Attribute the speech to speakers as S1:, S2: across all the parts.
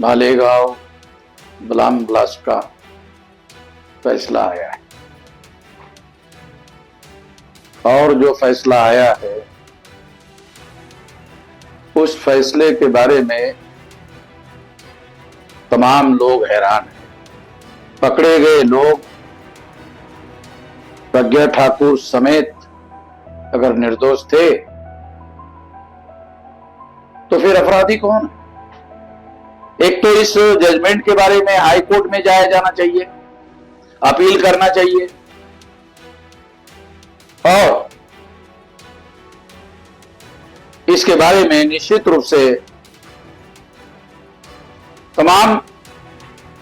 S1: Malegaon bomb blast का फैसला आया है और जो फैसला आया है उस फैसले के बारे में तमाम लोग हैरान हैं। पकड़े गए लोग प्रज्ञा ठाकुर समेत अगर निर्दोष थे तो फिर अपराधी कौन है? एक तो इस जजमेंट के बारे में हाई कोर्ट में जाया जाना चाहिए, अपील करना चाहिए और इसके बारे में निश्चित रूप से तमाम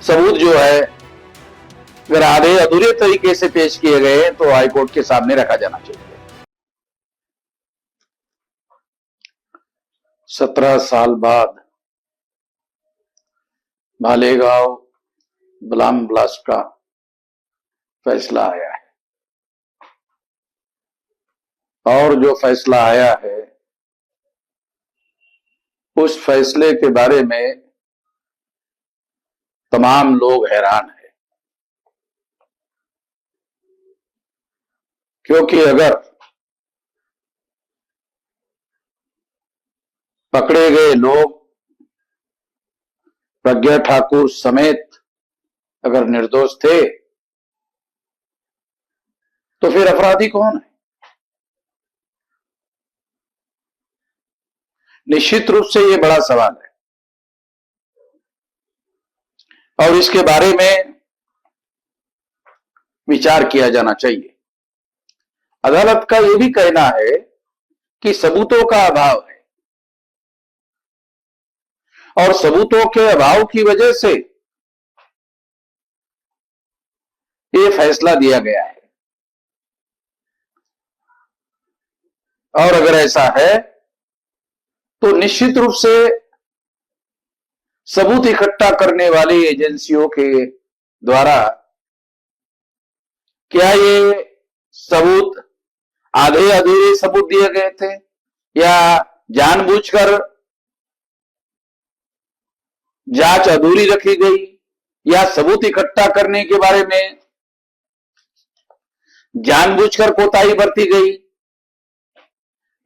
S1: सबूत जो है अगर आधे अधूरे तरीके से पेश किए गए हैं तो हाईकोर्ट के सामने रखा जाना चाहिए। 17 साल बाद मालेगांव बम ब्लास्ट का फैसला आया है और जो फैसला आया है उस फैसले के बारे में तमाम लोग हैरान हैं, क्योंकि अगर पकड़े गए लोग प्रज्ञा ठाकुर समेत अगर निर्दोष थे तो फिर अपराधी कौन है? निश्चित रूप से यह बड़ा सवाल है और इसके बारे में विचार किया जाना चाहिए। अदालत का यह भी कहना है कि सबूतों का अभाव है और सबूतों के अभाव की वजह से यह फैसला दिया गया है और अगर ऐसा है तो निश्चित रूप से सबूत इकट्ठा करने वाली एजेंसियों के द्वारा क्या ये सबूत आधे अधूरे सबूत दिए गए थे या जानबूझकर जांच अधूरी रखी गई या सबूत इकट्ठा करने के बारे में जानबूझकर कोताही बरती गई,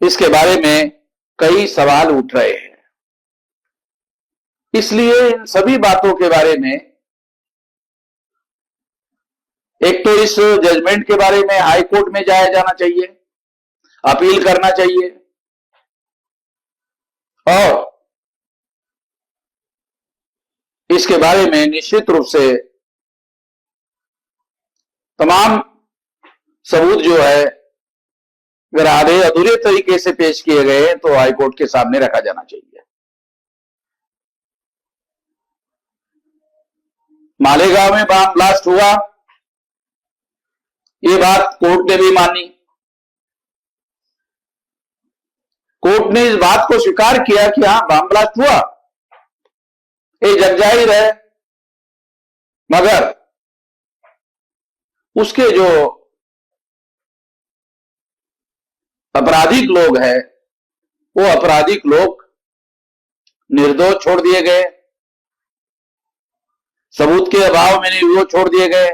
S1: इसके बारे में कई सवाल उठ रहे हैं। इसलिए इन सभी बातों के बारे में एक तो इस जजमेंट के बारे में हाई कोर्ट में जाया जाना चाहिए, अपील करना चाहिए और इसके बारे में निश्चित रूप से तमाम सबूत जो है अगर आधे अधूरे तरीके से पेश किए गए हैं तो हाईकोर्ट के सामने रखा जाना चाहिए। मालेगांव में बम ब्लास्ट हुआ, ये बात कोर्ट ने भी मानी। कोर्ट ने इस बात को स्वीकार किया कि हां बम ब्लास्ट हुआ, ये जग जाहिर है, मगर उसके जो आपराधिक लोग हैं वो आपराधिक लोग निर्दोष छोड़ दिए गए, सबूत के अभाव में निर्दोष छोड़ दिए गए।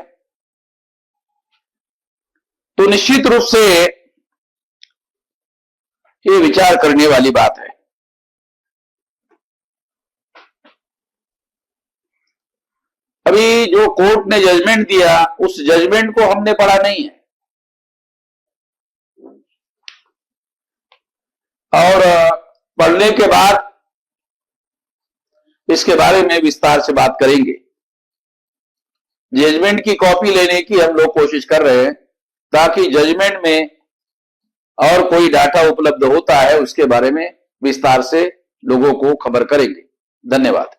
S1: तो निश्चित रूप से ये विचार करने वाली बात है। अभी जो कोर्ट ने जजमेंट दिया उस जजमेंट को हमने पढ़ा नहीं है और पढ़ने के बाद इसके बारे में विस्तार से बात करेंगे। जजमेंट की कॉपी लेने की हम लोग कोशिश कर रहे हैं ताकि जजमेंट में और कोई डाटा उपलब्ध होता है उसके बारे में विस्तार से लोगों को खबर करेंगे। धन्यवाद।